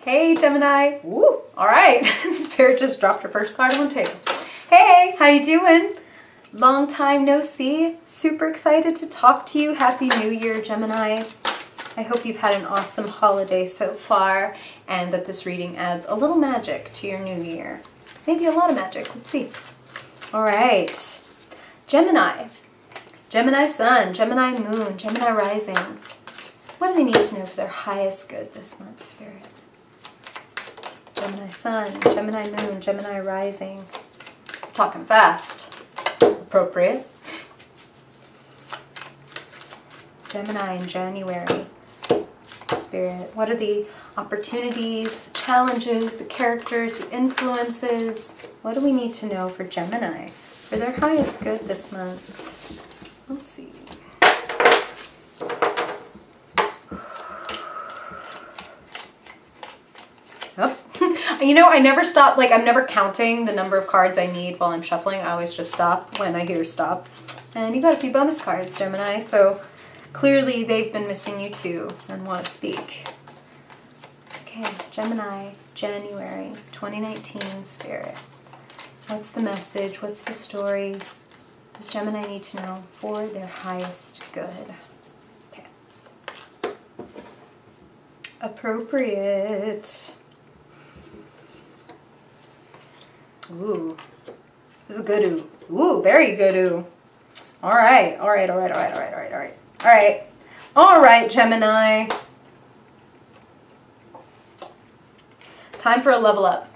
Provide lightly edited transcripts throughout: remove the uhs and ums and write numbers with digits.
Hey Gemini. Woo! All right, Spirit just dropped her first card on the table. Hey, how you doing? Long time no see. Super excited to talk to you. Happy New Year, Gemini. I hope you've had an awesome holiday so far and that this reading adds a little magic to your new year. Maybe a lot of magic. Let's see. All right. Gemini. Gemini Sun, Gemini Moon, Gemini Rising. What do they need to know for their highest good this month, Spirit? Gemini Sun, Gemini Moon, Gemini Rising. Talking fast. Appropriate. Gemini in January. Spirit, what are the opportunities, the challenges, the characters, the influences? What do we need to know for Gemini for their highest good this month? Let's see. Oh. You know, I never stop, like I'm never counting the number of cards I need while I'm shuffling. I always just stop when I hear stop. And you got a few bonus cards, Gemini, so clearly they've been missing you too and want to speak. Okay, Gemini, January 2019, Spirit. What's the message? What's the story? Does Gemini need to know for their highest good? Okay. Appropriate. Ooh. This is a good ooh. Ooh, very good ooh. All right, all right, all right, all right, all right, all right, all right. All right. All right, Gemini. Time for a level up.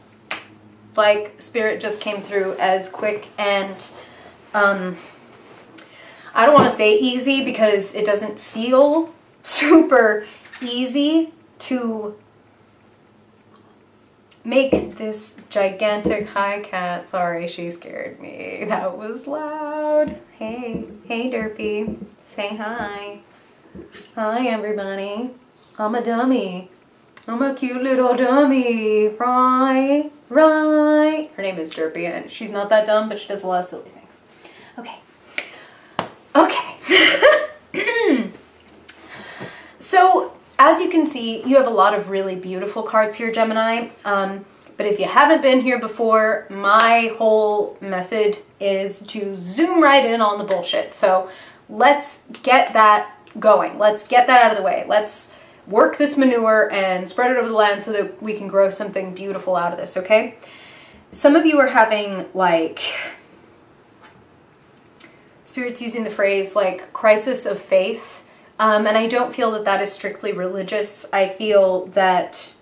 Like Spirit just came through as quick and I don't want to say easy because it doesn't feel super easy to make this gigantic hi cat. Sorry, she scared me. That was loud. Hey, hey Derpy. Say hi. Hi everybody. I'm a dummy. I'm a cute little dummy. Right. Right. Her name is Derpy and she's not that dumb, but she does a lot of silly things. Okay. Okay. So, as you can see, you have a lot of really beautiful cards here, Gemini. But if you haven't been here before, my whole method is to zoom right in on the bullshit. So let's get that going. Let's get that out of the way. Let's work this manure and spread it over the land so that we can grow something beautiful out of this, okay? Some of you are having, like, Spirit's using the phrase, like, crisis of faith. And I don't feel that that is strictly religious. I feel that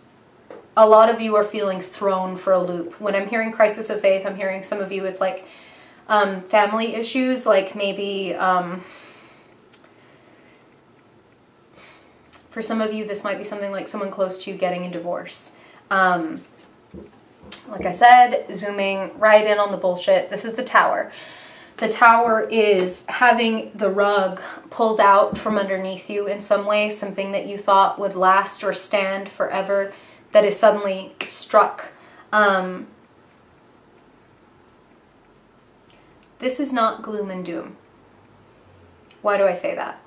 a lot of you are feeling thrown for a loop. When I'm hearing crisis of faith, I'm hearing some of you, it's like family issues, like maybe for some of you, this might be something like someone close to you getting a divorce. Like I said, zooming right in on the bullshit. This is the Tower. The Tower is having the rug pulled out from underneath you in some way, something that you thought would last or stand forever that is suddenly struck. This is not gloom and doom. Why do I say that?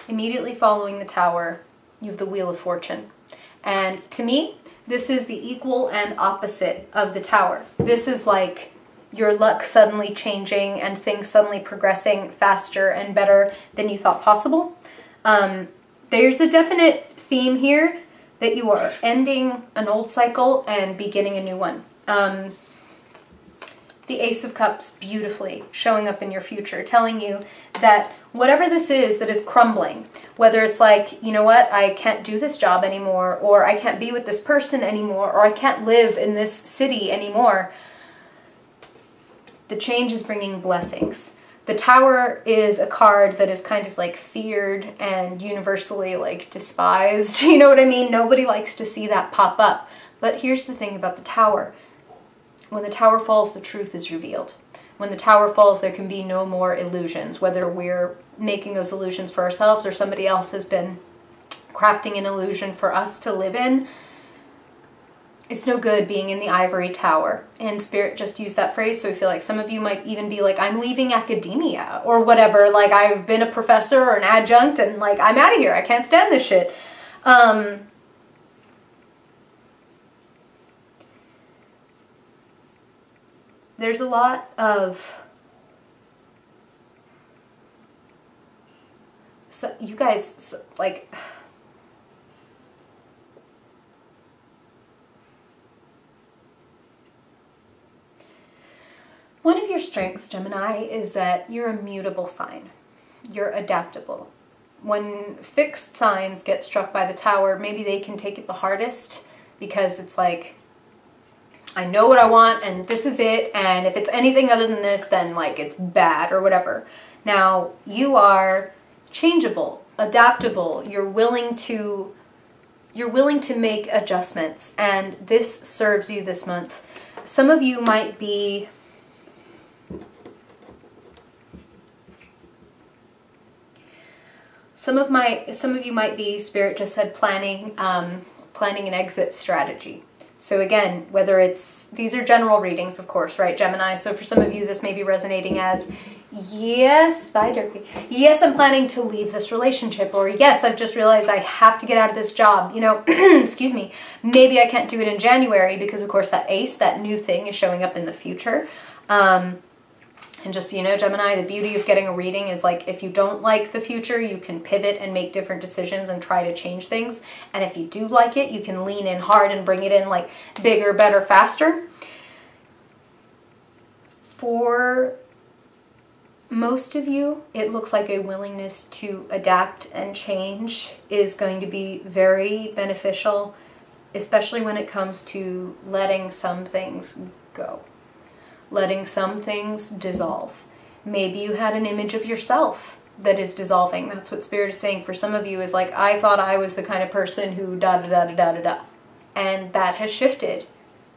Immediately following the Tower, you have the Wheel of Fortune. And to me, this is the equal and opposite of the Tower. This is like your luck suddenly changing and things suddenly progressing faster and better than you thought possible. There's a definite theme here that you are ending an old cycle and beginning a new one. The Ace of Cups beautifully showing up in your future, telling you that whatever this is that is crumbling, whether it's like, you know what, I can't do this job anymore, or I can't be with this person anymore, or I can't live in this city anymore, the change is bringing blessings. The Tower is a card that is kind of like feared and universally like despised. You know what I mean? Nobody likes to see that pop up. But here's the thing about the Tower. When the Tower falls, the truth is revealed. When the Tower falls, there can be no more illusions, whether we're making those illusions for ourselves or somebody else has been crafting an illusion for us to live in. It's no good being in the ivory tower. And Spirit just used that phrase, so I feel like some of you might even be like, I'm leaving academia or whatever. Like, I've been a professor or an adjunct and like, I'm out of here. I can't stand this shit. There's a lot of, so you guys, like, one of your strengths, Gemini, is that you're a mutable sign. You're adaptable. When fixed signs get struck by the tower, maybe they can take it the hardest because it's like, I know what I want and this is it, and if it's anything other than this, then like it's bad or whatever. Now, you are changeable, adaptable, you're willing to make adjustments, and this serves you this month. Some of you might be Some of you might be, Spirit just said, planning an exit strategy. So again, whether it's, these are general readings, of course, right, Gemini? So for some of you, this may be resonating as, yes, bye, Derpy. Yes, I'm planning to leave this relationship, or yes, I've just realized I have to get out of this job. You know, excuse me, maybe I can't do it in January because, of course, that ace, that new thing is showing up in the future. And just so you know, Gemini, the beauty of getting a reading is like, if you don't like the future, you can pivot and make different decisions and try to change things. And if you do like it, you can lean in hard and bring it in like bigger, better, faster. For most of you, it looks like a willingness to adapt and change is going to be very beneficial, especially when it comes to letting some things go. Letting some things dissolve. Maybe you had an image of yourself that is dissolving. That's what Spirit is saying for some of you, is like, I thought I was the kind of person who da-da-da-da-da-da-da. And that has shifted.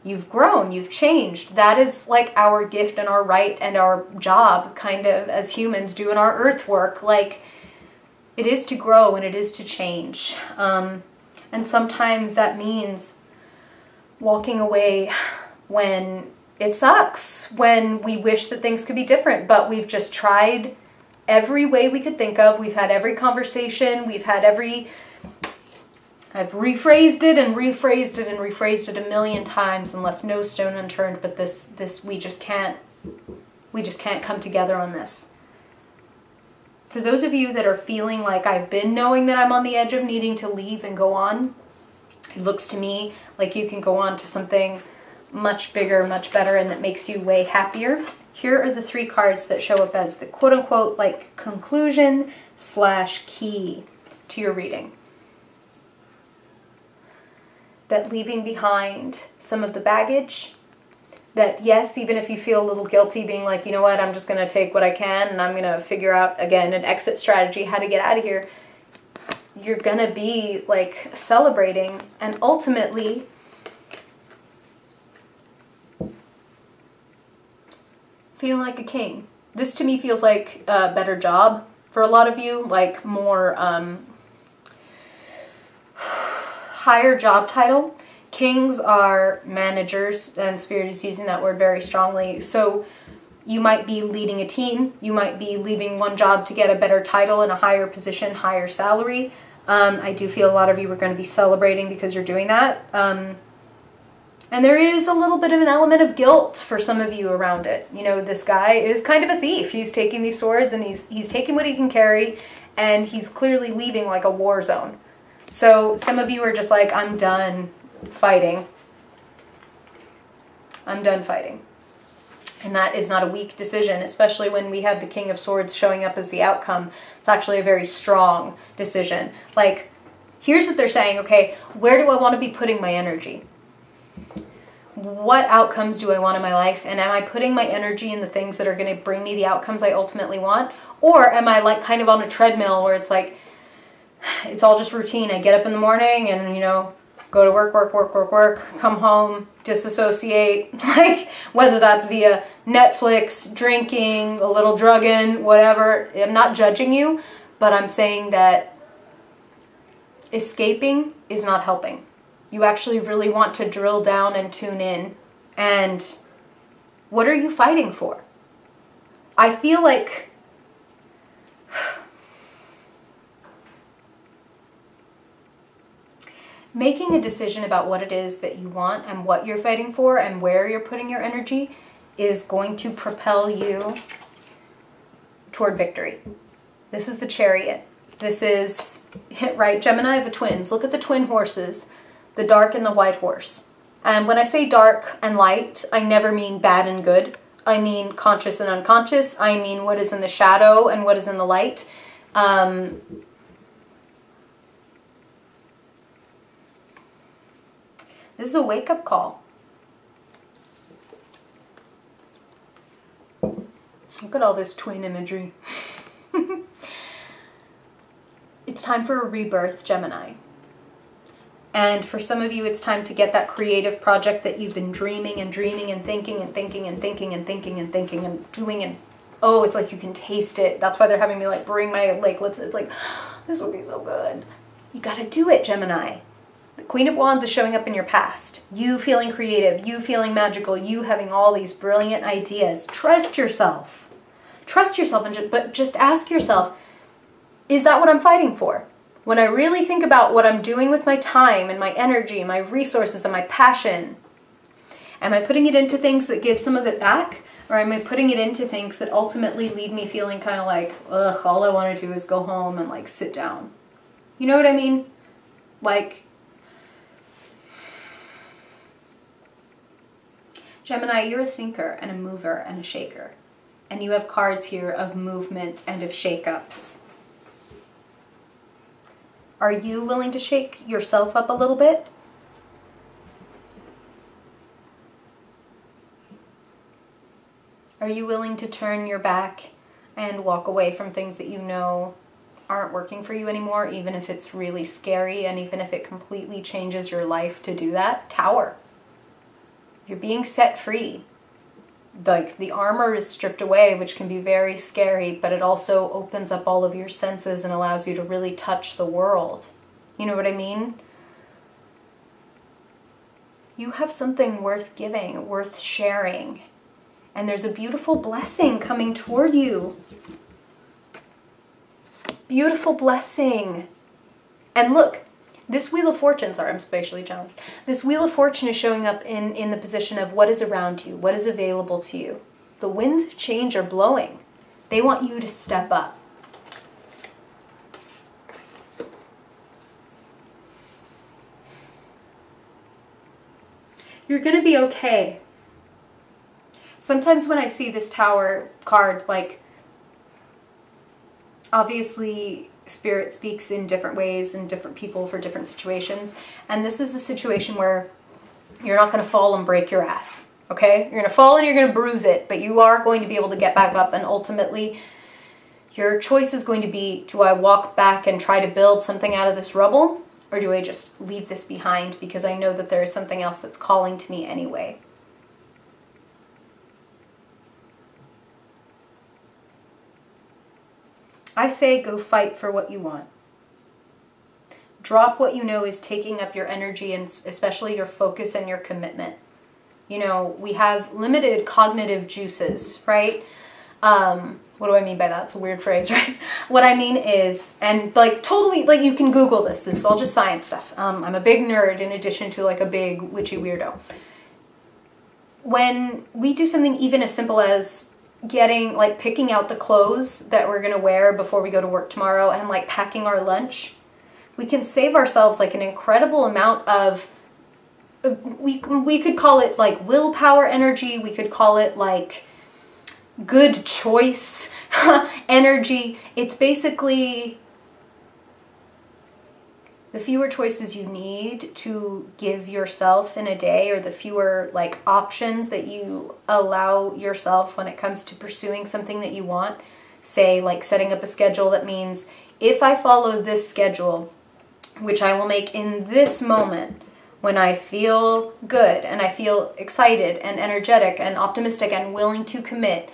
You've grown, you've changed. That is like our gift and our right and our job, kind of, as humans doing our earth work. Like, it is to grow and it is to change. And sometimes that means walking away when it sucks, when we wish that things could be different, but we've just tried every way we could think of. We've had every conversation, we've had every, I've rephrased it and rephrased it and rephrased it a million times and left no stone unturned, but this we just can't come together on this. For those of you that are feeling like I've been knowing that I'm on the edge of needing to leave and go on, it looks to me like you can go on to something much bigger, much better, and that makes you way happier. Here are the 3 cards that show up as the quote-unquote like conclusion / key to your reading. That leaving behind some of the baggage, that yes, even if you feel a little guilty being like, you know what, I'm just going to take what I can and I'm going to figure out, again, an exit strategy, how to get out of here, you're going to be like celebrating and ultimately feeling like a king. This to me feels like a better job for a lot of you, like more higher job title. Kings are managers, and Spirit is using that word very strongly. So you might be leading a team, you might be leaving one job to get a better title and a higher position, higher salary. I do feel a lot of you are going to be celebrating because you're doing that. And there is a little bit of an element of guilt for some of you around it. You know, this guy is kind of a thief. He's taking these swords and he's taking what he can carry, and he's clearly leaving like a war zone. So some of you are just like, I'm done fighting. I'm done fighting. And that is not a weak decision, especially when we have the King of Swords showing up as the outcome. It's actually a very strong decision. Like, here's what they're saying, okay, where do I want to be putting my energy? What outcomes do I want in my life? And am I putting my energy in the things that are going to bring me the outcomes I ultimately want? Or am I like kind of on a treadmill where it's like, it's all just routine. I get up in the morning and, you know, go to work, come home, disassociate, like whether that's via Netflix, drinking, a little drugging, whatever. I'm not judging you, but I'm saying that escaping is not helping. You actually really want to drill down and tune in. And what are you fighting for? I feel like making a decision about what it is that you want and what you're fighting for and where you're putting your energy is going to propel you toward victory. This is the Chariot. This is, right, Gemini, the twins. Look at the twin horses, the dark and the white horse. And when I say dark and light, I never mean bad and good. I mean conscious and unconscious. I mean what is in the shadow and what is in the light. This is a wake-up call. Look at all this twin imagery. It's time for a rebirth, Gemini. And for some of you, it's time to get that creative project that you've been dreaming and dreaming and thinking and thinking and thinking and thinking and thinking and doing, and oh, it's like you can taste it. That's why they're having me like bring my like lips. It's like, this would be so good. You got to do it, Gemini. The Queen of Wands is showing up in your past. You feeling creative, you feeling magical, you having all these brilliant ideas. Trust yourself. Trust yourself, but just ask yourself, is that what I'm fighting for? When I really think about what I'm doing with my time and my energy, my resources and my passion, am I putting it into things that give some of it back? Or am I putting it into things that ultimately leave me feeling kind of like, ugh, all I want to do is go home and like sit down? You know what I mean? Like, Gemini, you're a thinker and a mover and a shaker. And you have cards here of movement and of shake-ups. Are you willing to shake yourself up a little bit? Are you willing to turn your back and walk away from things that you know aren't working for you anymore, even if it's really scary and even if it completely changes your life to do that? Tower. You're being set free. Like, the armor is stripped away, which can be very scary, but it also opens up all of your senses and allows you to really touch the world. You know what I mean? You have something worth giving, worth sharing. And there's a beautiful blessing coming toward you. Beautiful blessing. And look, this Wheel of Fortune, sorry, I'm spatially challenged. This Wheel of Fortune is showing up in the position of what is around you, what is available to you. The winds of change are blowing. They want you to step up. You're going to be okay. Sometimes when I see this Tower card, like, obviously Spirit speaks in different ways and different people for different situations. And this is a situation where you're not going to fall and break your ass, okay? You're going to fall and you're going to bruise it, but you are going to be able to get back up. And ultimately, your choice is going to be, do I walk back and try to build something out of this rubble? Or do I just leave this behind because I know that there is something else that's calling to me anyway? I say go fight for what you want. Drop what you know is taking up your energy and especially your focus and your commitment. You know, we have limited cognitive juices, right? What do I mean by that? It's a weird phrase, right? What I mean is, and like totally, like you can Google this. This is all just science stuff. I'm a big nerd in addition to like a big witchy weirdo. When we do something even as simple as picking out the clothes that we're gonna wear before we go to work tomorrow and like packing our lunch, we can save ourselves like an incredible amount of, we could call it like willpower energy, we could call it like good choice energy. It's basically the fewer choices you need to give yourself in a day, or the fewer like options that you allow yourself when it comes to pursuing something that you want. Say like setting up a schedule that means if I follow this schedule, which I will make in this moment when I feel good and I feel excited and energetic and optimistic and willing to commit,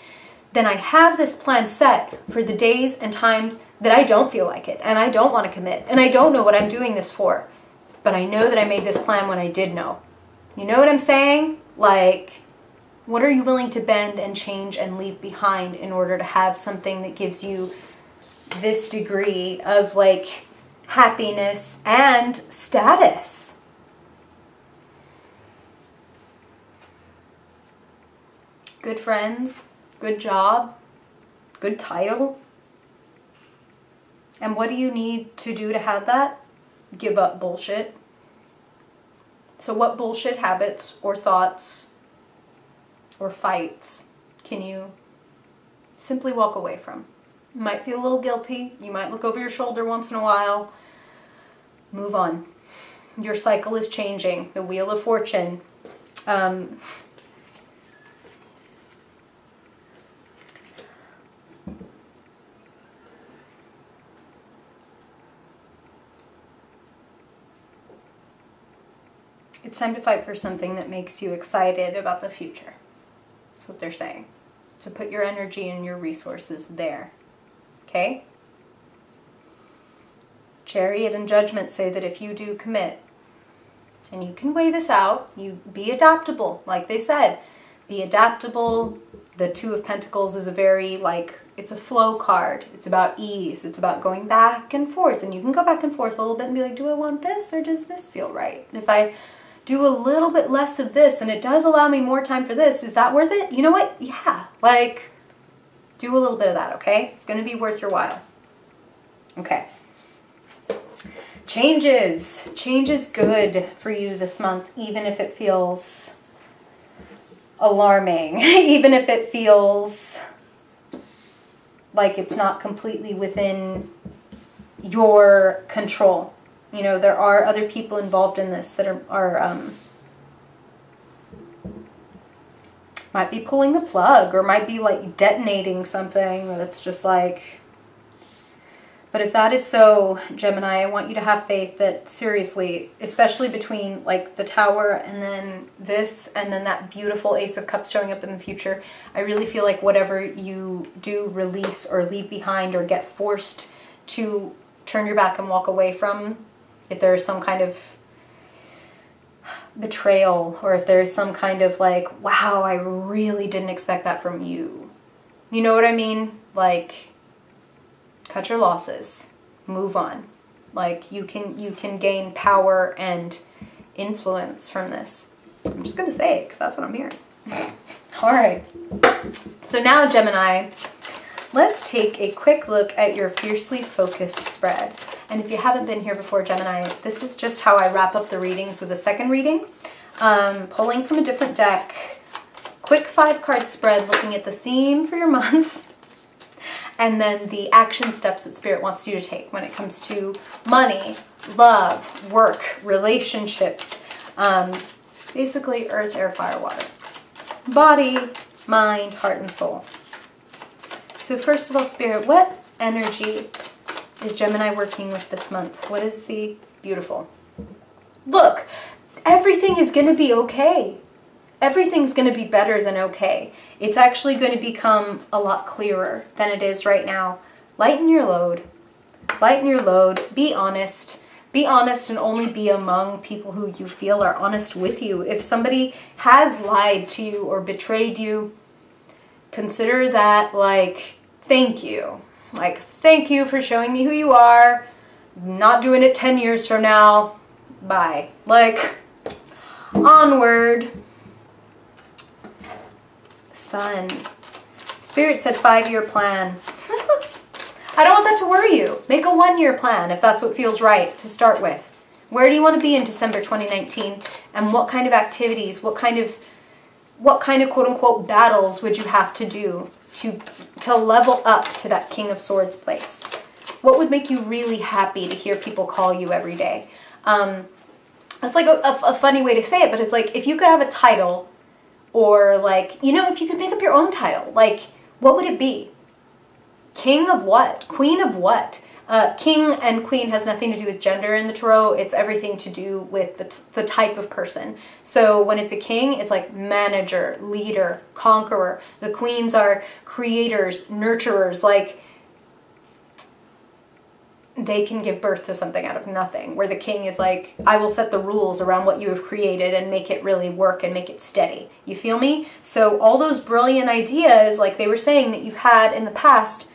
then I have this plan set for the days and times that I don't feel like it and I don't want to commit and I don't know what I'm doing this for. But I know that I made this plan when I did know. You know what I'm saying? Like, what are you willing to bend and change and leave behind in order to have something that gives you this degree of like happiness and status? good friends, good job, good title. And what do you need to do to have that? Give up bullshit. So what bullshit habits or thoughts or fights can you simply walk away from? You might feel a little guilty. You might look over your shoulder once in a while. Move on. Your cycle is changing. The Wheel of Fortune. It's time to fight for something that makes you excited about the future. That's what they're saying. So put your energy and your resources there. Okay? Chariot and Judgment say that if you do commit, and you can weigh this out, you be adaptable, like they said. Be adaptable. The Two of Pentacles is a very, like, it's a flow card. It's about ease. It's about going back and forth. And you can go back and forth a little bit and be like, do I want this or does this feel right? And if I do a little bit less of this and it does allow me more time for this, is that worth it? You know what? Yeah. Like, do a little bit of that, okay? It's going to be worth your while. Okay. Changes. Change is good for you this month, even if it feels alarming, even if it feels like it's not completely within your control. You know, there are other people involved in this that are might be pulling the plug or might be like detonating something that's just like, but if that is so, Gemini, I want you to have faith that seriously, especially between like the Tower and then this and then that beautiful Ace of Cups showing up in the future, I really feel like whatever you do release or leave behind or get forced to turn your back and walk away from, if there's some kind of betrayal or if there's some kind of like, wow, I really didn't expect that from you. You know what I mean? Like, cut your losses, move on. Like you can gain power and influence from this. I'm just gonna say it because that's what I'm hearing. All right. So now, Gemini, let's take a quick look at your fiercely focused spread. And if you haven't been here before, Gemini, this is just how I wrap up the readings with a second reading. Pulling from a different deck, quick 5-card spread looking at the theme for your month, and then the action steps that Spirit wants you to take when it comes to money, love, work, relationships, basically earth, air, fire, water. Body, mind, heart, and soul. So first of all, Spirit, what energy is Gemini working with this month? What is the beautiful? Look, everything is going to be okay. Everything's going to be better than okay. It's actually going to become a lot clearer than it is right now. Lighten your load. Lighten your load. Be honest. Be honest and only be among people who you feel are honest with you. If somebody has lied to you or betrayed you, consider that like, thank you. Like, thank you for showing me who you are. Not doing it 10 years from now. Bye. Like, onward. Sun. Spirit said 5-year plan. I don't want that to worry you. Make a 1-year plan if that's what feels right to start with. Where do you want to be in December 2019? And what kind of activities, what kind of quote unquote battles would you have to do to level up to that King of Swords place? What would make you really happy to hear people call you every day? It's like a funny way to say it, but it's like if you could have a title, or like, you know, if you could make up your own title, like what would it be? King of what? Queen of what? King and queen has nothing to do with gender in the tarot. It's everything to do with the type of person. So when it's a king, it's like manager, leader, conqueror. The queens are creators, nurturers, like they can give birth to something out of nothing, where the king is like, I will set the rules around what you have created and make it really work and make it steady. You feel me? So all those brilliant ideas, like they were saying, that you've had in the past,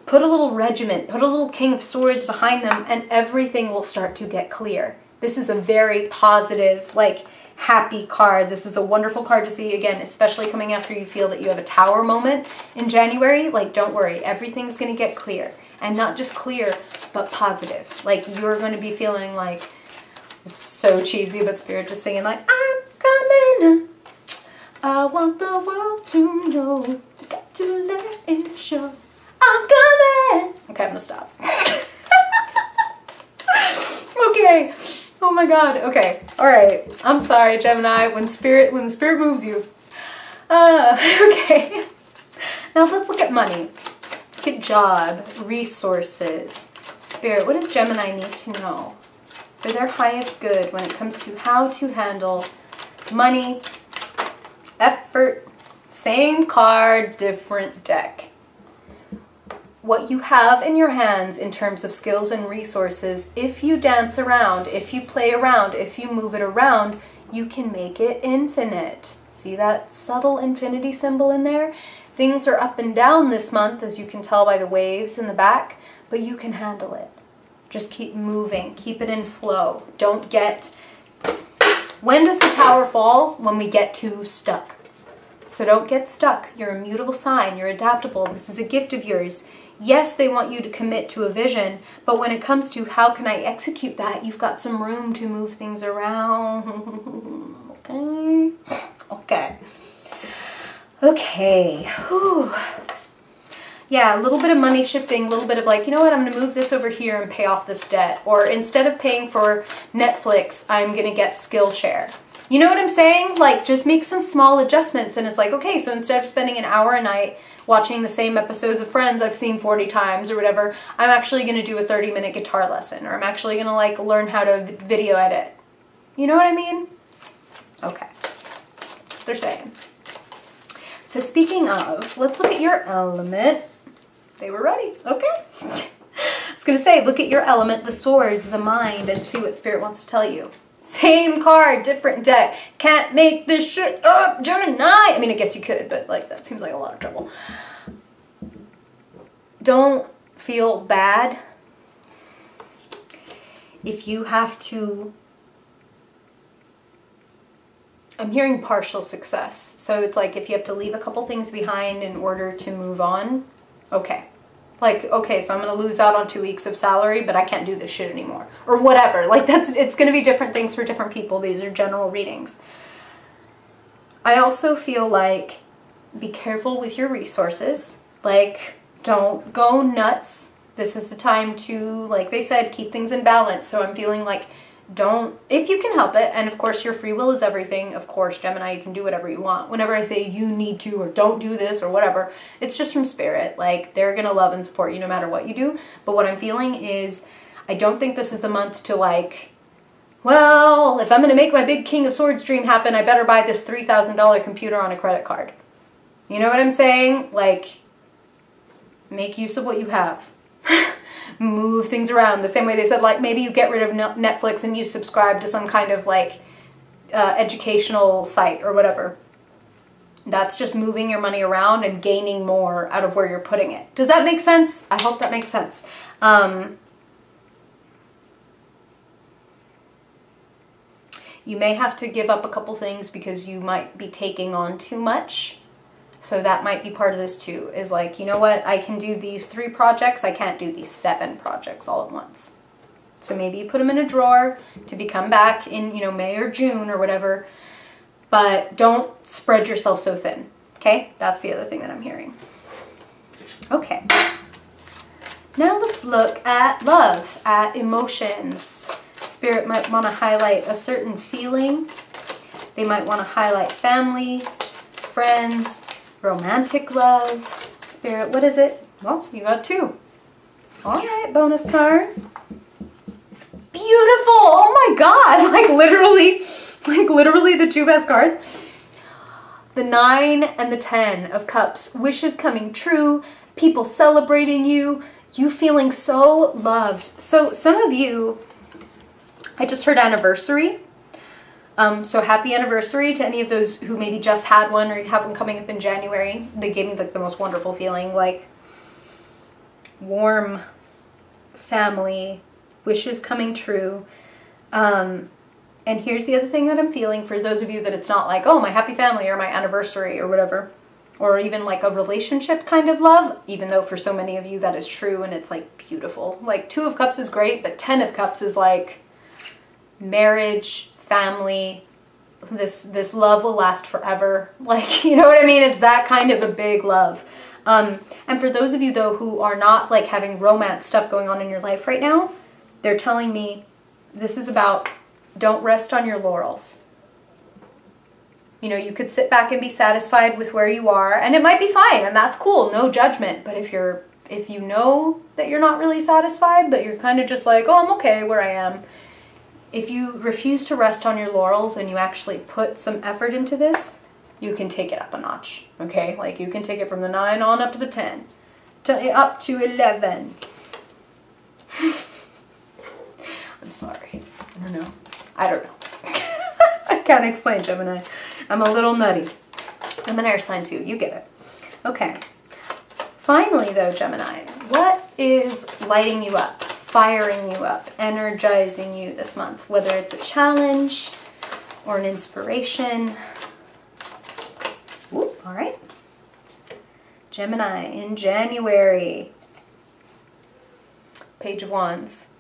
put a little regiment, put a little King of Swords behind them, and everything will start to get clear. This is a very positive, like, happy card. This is a wonderful card to see, again, especially coming after you feel that you have a tower moment in January. Like, don't worry, everything's going to get clear. And not just clear, but positive. Like, you're going to be feeling like, so cheesy, but Spirit just singing like, I'm coming. I want the world to know. Got to let it show. I'm coming. Okay, I'm gonna stop. Okay. Oh my God. Okay. All right. I'm sorry, Gemini. When the spirit moves you. Okay. Now let's look at money. Let's look at job, resources. Spirit, what does Gemini need to know for their highest good when it comes to how to handle money, effort, same card, different deck. What you have in your hands in terms of skills and resources, if you dance around, if you play around, if you move it around, you can make it infinite. See that subtle infinity symbol in there? Things are up and down this month, as you can tell by the waves in the back, but you can handle it. Just keep moving, keep it in flow. Don't get... When does the tower fall? When we get too stuck. So don't get stuck. You're a mutable sign. You're adaptable. This is a gift of yours. Yes, they want you to commit to a vision, but when it comes to how can I execute that, you've got some room to move things around. Okay? Okay. Okay. Whew. Yeah, a little bit of money shifting, a little bit of like, you know what, I'm going to move this over here and pay off this debt. Or instead of paying for Netflix, I'm going to get Skillshare. You know what I'm saying? Like, just make some small adjustments and it's like, okay, so instead of spending an hour a night watching the same episodes of Friends I've seen 40 times or whatever, I'm actually going to do a 30-minute guitar lesson, or I'm actually going to like learn how to video edit. You know what I mean? Okay. That's what they're saying. So speaking of, let's look at your element. They were ready. Okay. I was going to say, look at your element, the swords, the mind, and see what Spirit wants to tell you. Same card, different deck. Can't make this shit up, Gemini. I mean, I guess you could, but like that seems like a lot of trouble. Don't feel bad if you have to... I'm hearing partial success. So it's like if you have to leave a couple things behind in order to move on. Okay. Like, okay, so I'm going to lose out on 2 weeks of salary, but I can't do this shit anymore. Or whatever. Like, it's going to be different things for different people. These are general readings. I also feel like be careful with your resources. Like, don't go nuts. This is the time to, like they said, keep things in balance. So I'm feeling like don't, if you can help it, and of course your free will is everything, of course, Gemini, you can do whatever you want. Whenever I say you need to or don't do this or whatever, it's just from Spirit. Like, they're gonna love and support you no matter what you do. But what I'm feeling is, I don't think this is the month to like, well, if I'm gonna make my big King of Swords dream happen, I better buy this $3,000 computer on a credit card. You know what I'm saying? Like, make use of what you have. Move things around the same way they said, like, maybe you get rid of Netflix and you subscribe to some kind of like educational site or whatever. That's just moving your money around and gaining more out of where you're putting it. Does that make sense? I hope that makes sense. You may have to give up a couple things because you might be taking on too much. So that might be part of this too, is like, you know what, I can do these 3 projects, I can't do these 7 projects all at once. So maybe you put them in a drawer to be come back in, you know, May or June or whatever, but don't spread yourself so thin, okay? That's the other thing that I'm hearing. Okay. Now let's look at love, at emotions. Spirit might want to highlight a certain feeling. They might want to highlight family, friends, romantic love. Spirit, what is it? Well, you got 2. All right, bonus card. Beautiful. Oh my God. Like literally the 2 best cards. The 9 and the 10 of Cups. Wishes coming true. People celebrating you. You feeling so loved. So some of you, I just heard anniversary. So happy anniversary to any of those who maybe just had one or have one coming up in January. They gave me like the most wonderful feeling, like warm family, wishes coming true. And And here's the other thing that I'm feeling for those of you that it's not like, oh, my happy family or my anniversary or whatever, or even like a relationship kind of love, even though for so many of you that is true and it's like beautiful. Like 2 of Cups is great, but 10 of Cups is like marriage, family, this love will last forever. Like, you know what I mean? It's that kind of a big love. And for those of you though who are not like having romance stuff going on in your life right now, they're telling me this is about don't rest on your laurels. You know, you could sit back and be satisfied with where you are, and it might be fine, and that's cool, no judgment. But if you know that you're not really satisfied, but you're kind of just like, oh, I'm okay where I am, if you refuse to rest on your laurels and you actually put some effort into this, you can take it up a notch, okay? Like you can take it from the 9 on up to the 10, up to 11. I'm sorry. I don't know. I can't explain, Gemini. I'm a little nutty. I'm an air sign too. You get it. Okay. Finally, though, Gemini, what is lighting you up, firing you up, energizing you this month? Whether it's a challenge or an inspiration. Ooh, all right. Gemini in January. Page of Wands.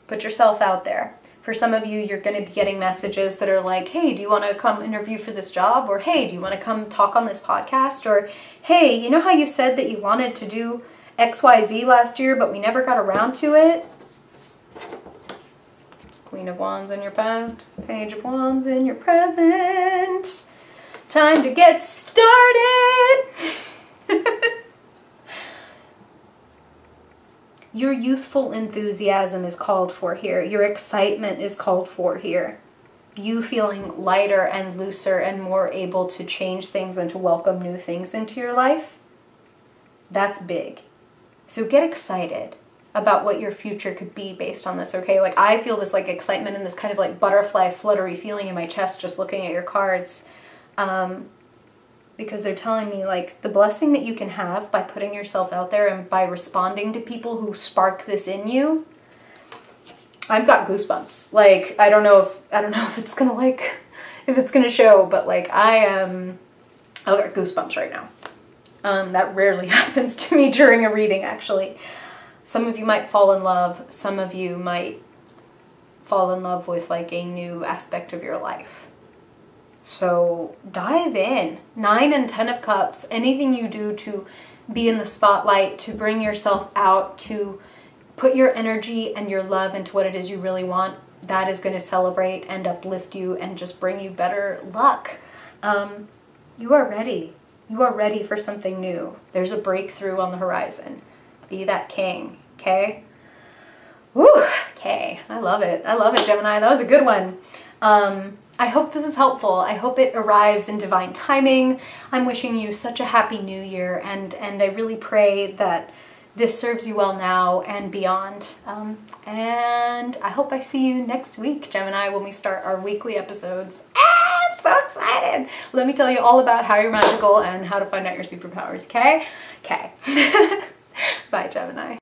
Put yourself out there. For some of you, you're going to be getting messages that are like, hey, do you want to come interview for this job? Or, hey, do you want to come talk on this podcast? Or, hey, you know how you said that you wanted to do XYZ last year, but we never got around to it? Queen of Wands in your past, Page of Wands in your present. Time to get started. Your youthful enthusiasm is called for here. Your excitement is called for here. You feeling lighter and looser and more able to change things and to welcome new things into your life. That's big. So get excited about what your future could be based on this, okay? Like I feel this like excitement and this kind of like butterfly fluttery feeling in my chest just looking at your cards. Because they're telling me like the blessing that you can have by putting yourself out there and by responding to people who spark this in you. I've got goosebumps. Like I don't know if it's gonna like if it's gonna show, but like I've got goosebumps right now. That rarely happens to me during a reading, actually. Some of you might fall in love. Some of you might fall in love with like a new aspect of your life. So dive in. 9 and 10 of Cups, anything you do to be in the spotlight, to bring yourself out, to put your energy and your love into what it is you really want, that is going to celebrate and uplift you and just bring you better luck. You are ready. You are ready for something new. There's a breakthrough on the horizon. Be that king, okay? Woo, okay. I love it. I love it, Gemini. That was a good one. I hope this is helpful. I hope it arrives in divine timing. I'm wishing you such a happy new year, and I really pray that this serves you well now and beyond. And I hope I see you next week, Gemini, when we start our weekly episodes. I'm so excited. Let me tell you all about how you're magical and how to find out your superpowers, okay? Okay. Bye, Gemini.